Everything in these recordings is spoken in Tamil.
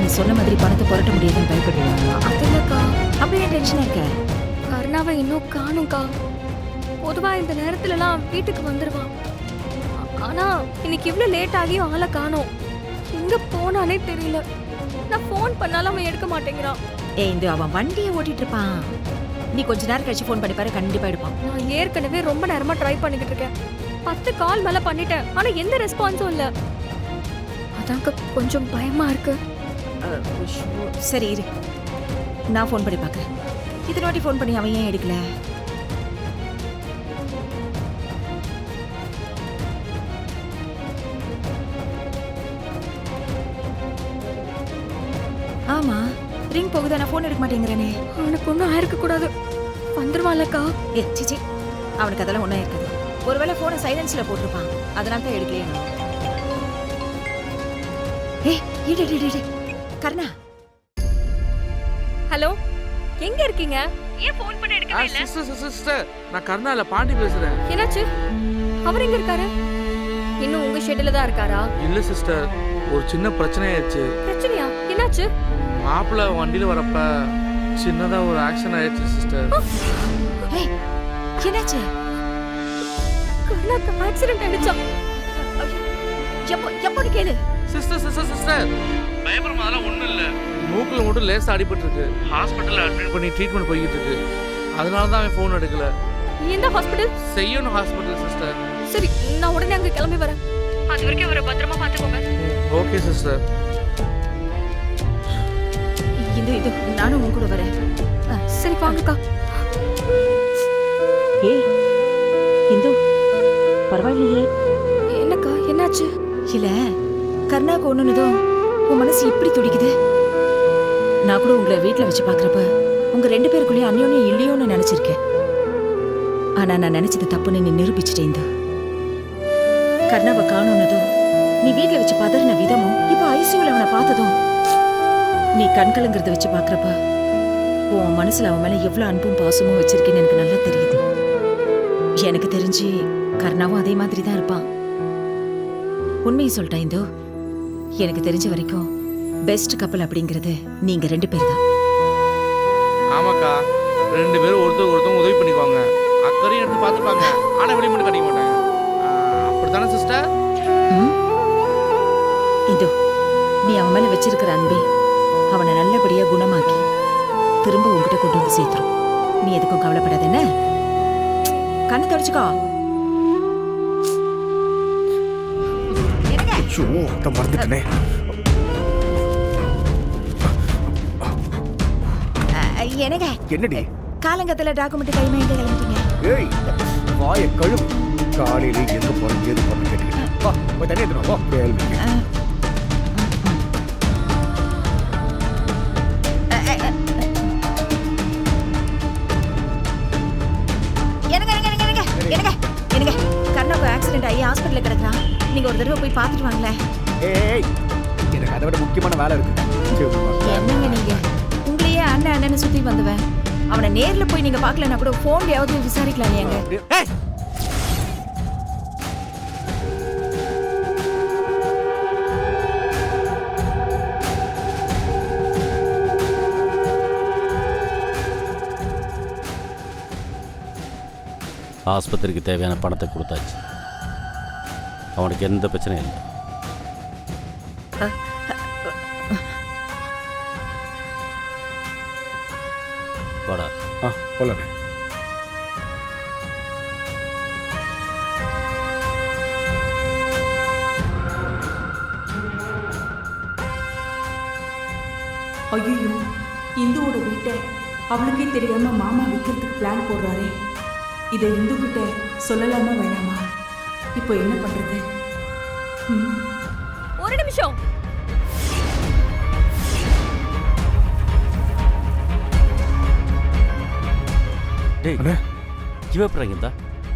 நீ சொன்ன மாதிரி பணத்தை புரட்ட முடியாதுன்னு பயப்படுவாங்க. அதுலக்கா அப்படியே டென்ஷனா இருக்க? கருணாவை இன்னும் காணும்க்கா. பொதுவா இந்த நேரத்துலலாம் வீட்டுக்கு வந்துருவான். ஆனா இன்னைக்கு இவ்வளவு லேட் ஆகியும் ஆளை காணோம். எங்க போனானே தெரியல. நான் ஃபோன் பண்ணாலும் அவன் எடுக்க மாட்டேங்கிறான். ஏய் இந்த அவன் வண்டியை ஓட்டிட்டு இருப்பான். நீ கொஞ்ச நேரம் கழிச்சு ஃபோன் பண்ணி பாரு, கண்டிப்பா எடுப்பான். நான் ஏற்கனவே ரொம்ப நேரமா ட்ரை பண்ணிக்கிட்டு இருக்கேன். 10 கால் மேல பண்ணிட்டேன். ஆனா எந்த ரெஸ்பான்ஸும் இல்ல. அதாங்க கொஞ்சம் பயமா இருக்கு. சரி இரு, நான் ஃபோன் பண்ணி பார்க்கறேன். இத்தனை வாட்டி ஃபோன் பண்ணி அவன் ஏன் எடுக்கல? ஆமா ரிங் போகுது, நான் ஃபோன் எடுக்க மாட்டேங்கிறேனே. அவனுக்கு ஒன்றும் ஆயிருக்க கூடாது. வந்துருவான்லக்கா. ஏ சிச்சி, அவனுக்கு அதெல்லாம் ஒன்றும் இருக்காது. ஒருவேளை ஃபோனை சைலன்ஸ்ல போட்டிருப்பான், அதனால தான் எடுக்கலையே. ஏய் இடு இடு இடு. கருணா. ஹலோ, எங்க இருக்கீங்க? ஏன் ஃபோன் பண்ண எடுக்கவே இல்ல? சிஸ்டர், நான் கருணால பாண்டி பேசுறேன். என்னாச்சு? அவர் எங்க இருக்காரு? இன்னும் உங்க ஷெட்ல தான் இருக்காரா? இல்ல சிஸ்டர், ஒரு சின்ன பிரச்சனை ஆயிடுச்சு. பிரச்சனையா? என்னாச்சு? மாப்பிள்ள வண்டியில வரப்ப சின்னதா ஒரு ஆக்சிடென்ட் ஆயிடுச்சு சிஸ்டர். ஏய் என்னாச்சு? கருணாக்கு ஆக்சிடென்ட் ஆயிடுச்சா? எப்போது கேளு. சிஸ்டர் பயப்படும் அதெல்லாம் ஒண்ணும் இல்ல. மூக்குல மட்டும் லேசா அடிபட்டு இருக்கு. ஹாஸ்பிட்டல்ல அட்மிட் பண்ணி ட்ரீட்மெண்ட் போயிட்டு இருக்கு. அதனால தான் அவன் ஃபோன் எடுக்கல. எந்த ஹாஸ்பிடல்? செய்யணும் ஹாஸ்பிட்டல் சிஸ்டர். சரி, நான் உடனே அங்க கிளம்பி வரேன். அது வரைக்கும் அவரை பத்திரமா பாத்துக்கோங்க. Okay sister. இது நானும் உன் கூட வரேன். சரி வாங்கக்கா. ஏய் இந்து, பரவாயில்லையே. என்னக்கா என்னாச்சு? இல்ல கருணாக்கு ஒண்ணுனதும் உன் மனசு இப்படி துடிக்குது. நான் கூட உங்களை வீட்டுல வச்சு பாக்குறப்ப உங்க 2 பேருக்குள்ளேயும் அந்யோன்யம் இல்லையோன்னு நினைச்சிருக்கேன். ஆனா நான் நினைச்சது தப்புன்னு நீ நிரூபிச்சிட்டேன். இந்த கருணாவை காணோனதும் நீ வீட்டுல வச்சு பதறின விதமும் இப்ப ஐசியூல அவனை பார்த்ததும் நீ கண்கலங்கிறத வச்சு பாக்குறப்ப உன் மனசுல அவன் மேல எவ்வளவு அன்பும் பாசமும் வச்சிருக்கேன்னு எனக்கு நல்லா தெரியுது. எனக்கு தெரிஞ்சு கருணாவும் அதே மாதிரி தான் இருப்பான். உண்மையை சொல்லிட்டேன் இந்தோ, எனக்கு தெரிஞ்ச வரைக்கும் பெஸ்ட் கப்பல் அப்படிங்கிறது நீங்க 2 பேர் தான். ஆமாக்கா, 2 பேரும் ஒருத்தர் உதவி பண்ணிக்குவாங்க. அக்கறையும் எடுத்து பார்த்துப்பாங்க. ஆனா வெளியே மட்டும் கடிக்க மாட்டாங்க. அப்படித்தானே சிஸ்டர்? இந்தோ, நீ அவன் மேல வச்சிருக்கிற அன்பே அவனை நல்லபடியா குணமாக்கி திரும்ப உங்ககிட்ட கொண்டு வந்து சேர்த்துரும். நீ எதுக்கும் கவலைப்படாத. என்ன கண்ணு தொடச்சுக்கோ. மறந்துட்டனே. என்னங்க என்னடி காலங்கத்துல டாக்குமெண்ட் கைமா எங்க கிளம்பிட்டீங்க? ஏய் வாயை கழுவு. காலையில எங்க போறோம் ஏது போறோம் கேட்டீங்க. வா போய் தண்ணி எடுத்துட்டு வா. கேள்வி என்னங்க கர்ணாக்கு ஆக்சிடென்ட் ஆகி ஹாஸ்பிட்டல்ல கிடக்குறான். நீங்க ஒரு தடவை போய் பார்த்துட்டு வாங்களேன். ஏய் எனக்கு அதை விட முக்கியமான வேலை இருக்கு. என்னங்க நீங்க உங்களையே அண்ணன் அண்ணன்னு சுத்தி வந்துவேன். அவனை நேர்ல போய் நீங்க பார்க்கலன்னா கூட போன்லயாவது விசாரிக்கலாம் இல்லையாங்க? ஏய் ஆஸ்பத்திரிக்கு தேவையான பணத்தை கொடுத்தாச்சு. அவனுக்கு எந்த பிரச்சனையும் இல்லை. வாடா. போலாம். ஐயோ, இந்துவோட வீட்டை அவளுக்கே தெரியாம மாமா விற்கிறதுக்கு பிளான் போடுறாரே. இதை இந்து கிட்ட சொல்லலாமா வேணாமா? இப்போ என்ன பண்றது? ஒரு நிமிஷம். டேய் இவ அப்புறம் இங்க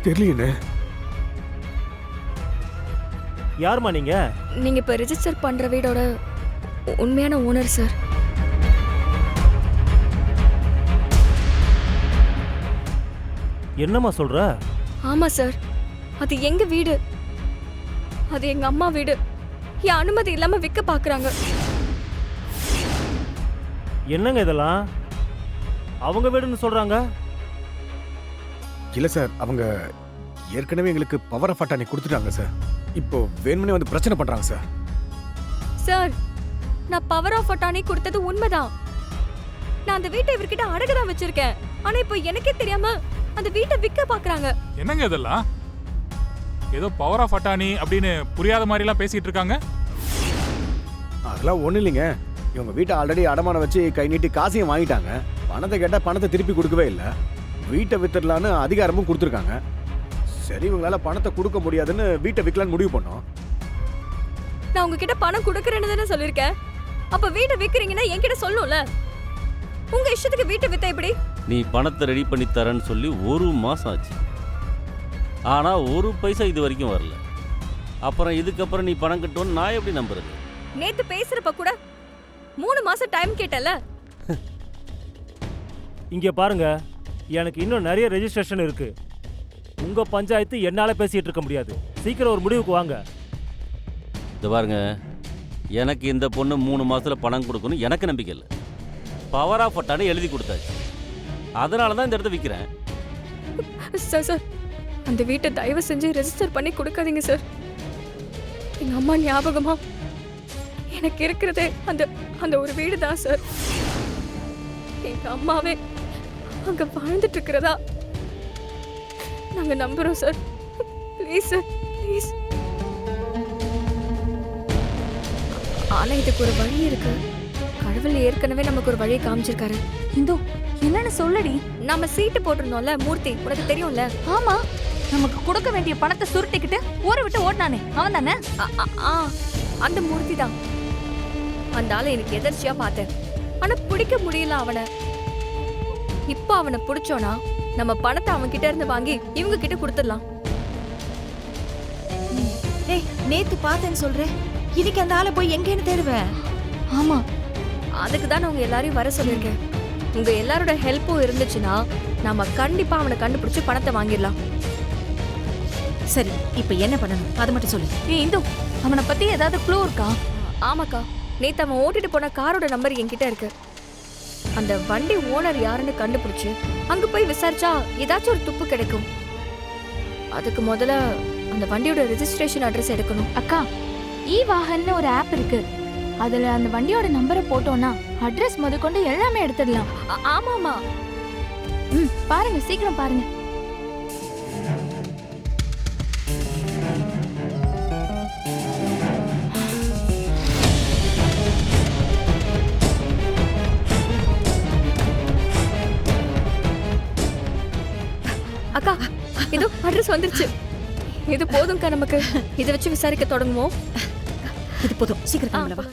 தெரியலையே. யாருமா நீங்க? நீங்க இப்ப ரெஜிஸ்டர் பண்ற வீடோட உண்மையான ஓனர் சார். என்னம்மா சொல்ற? ஆமா சார், அது எங்க வீடு. அது எங்க அம்மா வீடு. என் அனுமதி இல்லாம விற்க பாக்குறாங்க. என்னங்க இதெல்லாம் அவங்க வீடுன்னு சொல்றாங்க. இல்ல சார், அவங்க ஏற்கனவே எங்களுக்கு பவர் ஆஃப் அட்டானி கொடுத்துட்டாங்க சார். இப்போ வேணுமனே வந்து பிரச்சனை பண்றாங்க சார். சார், நான் பவர் ஆஃப் அட்டானி கொடுத்தது உண்மைதான். நான் அந்த வீட்டை இவர்கிட்ட அடகு தான் வச்சிருக்கேன். ஆனா இப்போ எனக்கே தெரியாம அந்த வீட்டை விற்க பாக்குறாங்க. என்னங்க இதெல்லாம்? ஏதோ பவர் ஆஃப் அட்டானி அப்படின்னு புரியாத மாதிரி எல்லாம் பேசிட்டு இருக்காங்க. அதெல்லாம் ஒண்ணு இல்லைங்க. இவங்க வீட்டை ஆல்ரெடி அடமானம் வச்சு கை நீட்டி காசையும் வாங்கிட்டாங்க. பணத்தை கேட்டா பணத்தை திருப்பி கொடுக்கவே இல்லை. வீட்டை வித்துடலான்னு அதிகாரமும் கொடுத்துருக்காங்க. சரி, இவங்களால பணத்தை கொடுக்க முடியாதுன்னு வீட்டை விற்கலான்னு முடிவு பண்ணோம். நான் உங்ககிட்ட பணம் கொடுக்கறேன்னு தானே சொல்லிருக்கேன். அப்ப வீட்டை விக்கிறீங்கன்னா என்கிட்ட சொல்லணும்ல. உங்க இஷ்டத்துக்கு வீட்டை வித்தா எப்படி? நீ பணத்தை ரெடி பண்ணி தரேன்னு சொல்லி 1 மாதம் ஆச்சு. ஆனால் 1 பைசா இது வரைக்கும் வரல. அப்புறம் இதுக்கப்புறம் நீ பணம் கட்டுவோன்னு நான் எப்படி நம்புறது? நேத்து பேசுறப்ப கூட 3 மாசம் டைம் கேட்டல. இங்க பாருங்க, எனக்கு இன்னும் நிறைய ரெஜிஸ்ட்ரேஷன் இருக்கு. உங்க பஞ்சாயத்து என்னால பேசிட்டு இருக்க முடியாது. சீக்கிரம் ஒரு முடிவுக்கு வாங்க. இது பாருங்க, எனக்கு இந்த பொண்ணு 3 மாதத்தில் பணம் கொடுக்கணும் எனக்கு நம்பிக்கை இல்லை. பவர் ஆஃப் அட்டானி எழுதி கொடுத்தாச்சு. அதனால தான் இந்த இடத்த விற்கிறேன். சார் சார், அந்த வீட்டை தயவு செஞ்சு ரெஜிஸ்டர் பண்ணி கொடுக்காதீங்க சார். எங்க அம்மா ஞாபகமா எனக்கு இருக்கிறதே அந்த அந்த ஒரு வீடு தான் சார். எங்க அம்மாவே அங்க வாழ்ந்துட்டு இருக்கிறதா நாங்க நம்புறோம் சார். Please sir, please. ஆனா இதுக்கு ஒரு வழி இருக்கு. கடவுள் ஏற்கனவே நமக்கு ஒரு வழியை காமிச்சிருக்காரு. இந்து, என்னன்னு சொல்லடி. நாம சீட்டு போட்டிருந்தோம்ல, மூர்த்தி, உனக்கு தெரியும்ல? ஆமா, நமக்கு கொடுக்க வேண்டிய பணத்தை சுருட்டிக்கிட்டு ஊரை விட்டு ஓடினானே, அவன் தானே? அந்த மூர்த்தி தான். அந்த ஆளை எனக்கு எதர்ச்சியா பார்த்தேன். ஆனா பிடிக்க முடியல அவனை. இப்ப அவனை பிடிச்சோனா நம்ம பணத்தை அவன் கிட்ட இருந்து வாங்கி இவங்க கிட்ட கொடுத்துடலாம். ஏய், நேத்து பார்த்தேன்னு சொல்றேன். இன்னைக்கு அந்த ஆளை போய் எங்கேன்னு தேடுவேன். ஆமா, அதுக்கு தான் நான் உங்க எல்லாரையும் வர சொல்லியிருக்கேன். உங்க எல்லாரோட ஹெல்ப்பும் இருந்துச்சுன்னா நாம கண்டிப்பா அவனை கண்டுபிடிச்சு பணத்தை வாங்கிடலாம். சரி, இப்ப என்ன பண்ணணும் அதை மட்டும் சொல்லு. ஏய் இந்து, அவனை பத்தி ஏதாவது க்ளூ இருக்கா? ஆமாக்கா, நேத்து அவன் ஓட்டிட்டு போன காரோட நம்பர் என்கிட்ட இருக்கு. அந்த வண்டி ஓனர் யாருன்னு கண்டுபிடிச்சு அங்க போய் விசாரிச்சா ஏதாச்சும் ஒரு துப்பு கிடைக்கும். அதுக்கு முதல்ல அந்த வண்டியோட ரெஜிஸ்ட்ரேஷன் அட்ரஸ் எடுக்கணும். அக்கா, இ வாகன்னு ஒரு ஆப் இருக்கு. அதுல அந்த வண்டியோட நம்பரை போட்டோம்னா அட்ரஸ் முதற்கொண்டு எல்லாமே எடுத்துடலாம். ஆமாமா. பாருங்க, சீக்கிரம் பாருங்க. அக்கா, இது அட்ரஸ் வந்துருச்சு. இது போதும்க்கா நமக்கு. இதை வச்சு விசாரிக்க தொடங்குவோம். இது போதும், சீக்கிரம் கிளம்பலாம் வா.